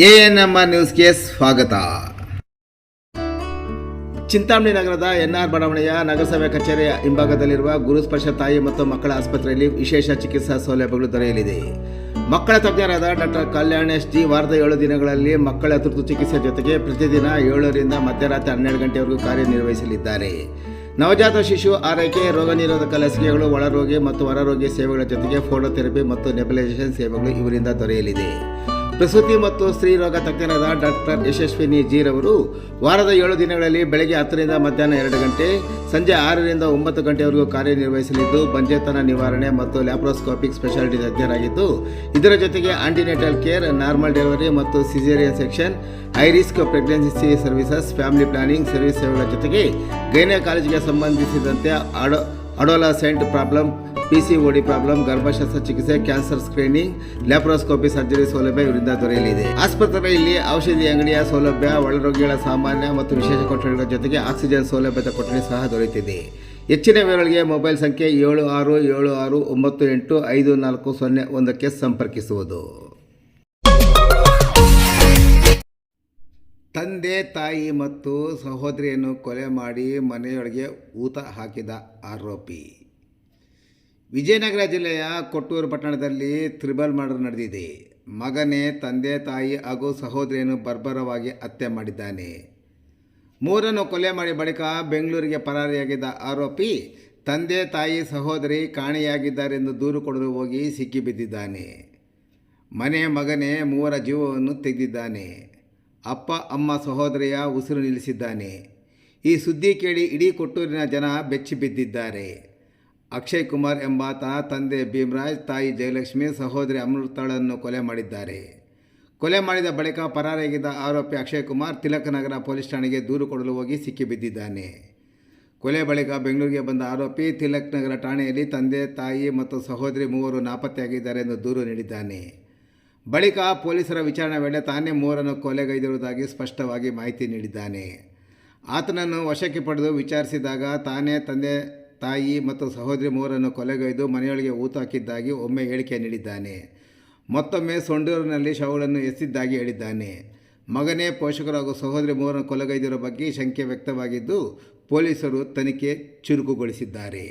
ANM ನ್ಯೂಸ್ಗೆ ಸ್ವಾಗತ. ಚಿಂತಾಮಣಿ ನಗರದ ಎನ್ಆರ್ ಬಡಾವಣೆಯ ನಗರಸಭೆ ಕಚೇರಿಯ ಹಿಂಭಾಗದಲ್ಲಿರುವ ಗುರುಸ್ಪರ್ಶ ತಾಯಿ ಮತ್ತು ಮಕ್ಕಳ ಆಸ್ಪತ್ರೆಯಲ್ಲಿ ವಿಶೇಷ ಚಿಕಿತ್ಸಾ ಸೌಲಭ್ಯಗಳು ದೊರೆಯಲಿದೆ. ಮಕ್ಕಳ ತಜ್ಞರಾದ ಡಾಕ್ಟರ್ ಕಲ್ಯಾಣ್ ಎಸ್ ಜಿ ವಾರದ 7 ದಿನಗಳಲ್ಲಿ ಮಕ್ಕಳ ತುರ್ತು ಚಿಕಿತ್ಸೆ ಜೊತೆಗೆ ಪ್ರತಿದಿನ 7 ರಿಂದ ಮಧ್ಯರಾತ್ರಿ 12 ಗಂಟೆವರೆಗೂ ಕಾರ್ಯನಿರ್ವಹಿಸಲಿದ್ದಾರೆ. ನವಜಾತ ಶಿಶು ಆರೈಕೆ, ರೋಗ ನಿರೋಧಕ ಲಸಿಕೆಗಳು, ಒಳರೋಗಿ ಮತ್ತು ಹೊರರೋಗಿ ಸೇವೆಗಳ ಜೊತೆಗೆ ಫೋಟೋಥೆರಪಿ ಮತ್ತು ನೆಬುಲೈಸೇಷನ್ ಸೇವೆಗಳು ಇವರಿಂದ ದೊರೆಯಲಿದೆ. ಪ್ರಸೂತಿ ಮತ್ತು ಸ್ತ್ರೀ ರೋಗ ತಜ್ಞರಾದ ಡಾಕ್ಟರ್ ಯಶಸ್ವಿನಿ ಜಿ ರವರು ವಾರದ 7 ದಿನಗಳಲ್ಲಿ ಬೆಳಗ್ಗೆ 10 ರಿಂದ ಮಧ್ಯಾಹ್ನ 2 ಗಂಟೆ, ಸಂಜೆ 6 ರಿಂದ 9 ಗಂಟೆವರೆಗೂ ಕಾರ್ಯನಿರ್ವಹಿಸಲಿದ್ದು ಬಂಜೆತನ ನಿವಾರಣೆ ಮತ್ತು ಲ್ಯಾಪ್ರೋಸ್ಕೋಪಿಕ್ ಸ್ಪೆಷಾಲಿಟಿ ತಜ್ಞರಾಗಿದ್ದು, ಇದರ ಜೊತೆಗೆ ಆಂಟಿನೇಟಲ್ ಕೇರ್, ನಾರ್ಮಲ್ ಡೆಲಿವರಿ ಮತ್ತು caesarean section, high risk pregnancy services, family planning service ಸೇವೆಗಳ ಜೊತೆಗೆ ಗೈನಕಾಲಜಿಗೆ ಸಂಬಂಧಿಸಿದಂತೆ ಅಡೋಲಸೆಂಟ್ ಪ್ರಾಬ್ಲಮ್, PCOD ಪ್ರಾಬ್ಲಮ್, ಗರ್ಭಶಸ್ತ್ರ ಚಿಕಿತ್ಸೆ, ಕ್ಯಾನ್ಸರ್ ಸ್ಕ್ರೀನಿಂಗ್, ಲ್ಯಾಪ್ರೋಸ್ಕೋಪಿ ಸರ್ಜರಿ ಸೌಲಭ್ಯ ಇವರಿಂದ ದೊರೆಯಲಿದೆ. ಆಸ್ಪತ್ರೆಯಲ್ಲಿ ಔಷಧಿ ಅಂಗಡಿಯ ಸೌಲಭ್ಯ, ಒಳರೋಗಿಗಳ ಸಾಮಾನ್ಯ ಮತ್ತು ವಿಶೇಷ ಕೊಠಡಿಗಳ ಜೊತೆಗೆ ಆಕ್ಸಿಜನ್ ಸೌಲಭ್ಯದ ಕೊಠಡಿ ಸಹ ದೊರೆಯುತ್ತಿದೆ. ಹೆಚ್ಚಿನ ವಿವರಗಳಿಗೆ ಮೊಬೈಲ್ ಸಂಖ್ಯೆ 7676985401ಕ್ಕೆ ಸಂಪರ್ಕಿಸುವುದು. ತಂದೆ, ತಾಯಿ ಮತ್ತು ಸಹೋದರಿಯನ್ನು ಕೊಲೆ ಮಾಡಿ ಮನೆಯೊಳಗೆ ಊತ ಹಾಕಿದ ಆರೋಪಿ. ವಿಜಯನಗರ ಜಿಲ್ಲೆಯ ಕೊಟ್ಟೂರು ಪಟ್ಟಣದಲ್ಲಿ ತ್ರಿಬಲ್ ಮರ್ಡರ್ ನಡೆದಿದೆ. ಮಗನೇ ತಂದೆ, ತಾಯಿ ಹಾಗೂ ಸಹೋದರಿಯನ್ನು ಬರ್ಬರವಾಗಿ ಹತ್ಯೆ ಮಾಡಿದ್ದಾನೆ. 3 ಕೊಲೆ ಮಾಡಿ ಬಳಿಕ ಬೆಂಗಳೂರಿಗೆ ಪರಾರಿಯಾಗಿದ್ದ ಆರೋಪಿ ತಂದೆ, ತಾಯಿ, ಸಹೋದರಿ ಕಾಣೆಯಾಗಿದ್ದಾರೆಂದು ದೂರು ಕೊಡಲು ಹೋಗಿ ಸಿಕ್ಕಿಬಿದ್ದಿದ್ದಾನೆ. ಮಗನೇ 3 ಜೀವವನ್ನು ತೆಗೆದಿದ್ದಾನೆ. ಅಪ್ಪ, ಅಮ್ಮ, ಸಹೋದರಿಯ ಉಸಿರು ನಿಲ್ಲಿಸಿದ್ದಾನೆ. ಈ ಸುದ್ದಿ ಕೇಳಿ ಇಡೀ ಕೊಟ್ಟೂರಿನ ಜನ ಬೆಚ್ಚಿ ಬಿದ್ದಿದ್ದಾರೆ. ಅಕ್ಷಯ್ ಕುಮಾರ್ ಎಂಬಾತ ತಂದೆ ಭೀಮರಾಜ್, ತಾಯಿ ಜಯಲಕ್ಷ್ಮಿ, ಸಹೋದರಿ ಅಮೃತಳನ್ನು ಕೊಲೆ ಮಾಡಿದ್ದಾರೆ. ಕೊಲೆ ಮಾಡಿದ ಬಳಿಕ ಪರಾರಿಯಾಗಿದ್ದ ಆರೋಪಿ ಅಕ್ಷಯ್ ಕುಮಾರ್ ತಿಲಕ್ ನಗರ ಪೊಲೀಸ್ ಠಾಣೆಗೆ ದೂರು ಕೊಡಲು ಹೋಗಿ ಸಿಕ್ಕಿಬಿದ್ದಿದ್ದಾನೆ. ಕೊಲೆ ಬಳಿಕ ಬೆಂಗಳೂರಿಗೆ ಬಂದ ಆರೋಪಿ ತಿಲಕ್ ನಗರ ಠಾಣೆಯಲ್ಲಿ ತಂದೆ, ತಾಯಿ ಮತ್ತು ಸಹೋದರಿ 3 ನಾಪತ್ತೆಯಾಗಿದ್ದಾರೆ ಎಂದು ದೂರು ನೀಡಿದ್ದಾನೆ. ಬಳಿಕ ಪೊಲೀಸರ ವಿಚಾರಣೆ ವೇಳೆ ತಾನೇ 3 ಕೊಲೆಗೈದಿರುವುದಾಗಿ ಸ್ಪಷ್ಟವಾಗಿ ಮಾಹಿತಿ ನೀಡಿದ್ದಾನೆ. ಆತನನ್ನು ವಶಕ್ಕೆ ಪಡೆದು ವಿಚಾರಿಸಿದಾಗ ತಾನೇ ತಂದೆ, ತಾಯಿ ಮತ್ತು ಸಹೋದರಿ 3 ಕೊಲೆಗೈದು ಮನೆಯೊಳಗೆ ಊತ ಹಾಕಿದ್ದಾಗಿ ಒಮ್ಮೆ ಹೇಳಿಕೆ ನೀಡಿದ್ದಾನೆ. ಮತ್ತೊಮ್ಮೆ ಸೊಂಡೂರಿನಲ್ಲಿ ಶವಗಳನ್ನು ಎಸೆದಿದ್ದಾಗಿ ಹೇಳಿದ್ದಾನೆ. ಮಗನೇ ಪೋಷಕರು ಹಾಗೂ ಸಹೋದರಿ 3 ಕೊಲೆಗೈದಿರೋ ಬಗ್ಗೆ ಶಂಕೆ ವ್ಯಕ್ತವಾಗಿದ್ದು, ಪೊಲೀಸರು ತನಿಖೆ ಚುರುಕುಗೊಳಿಸಿದ್ದಾರೆ.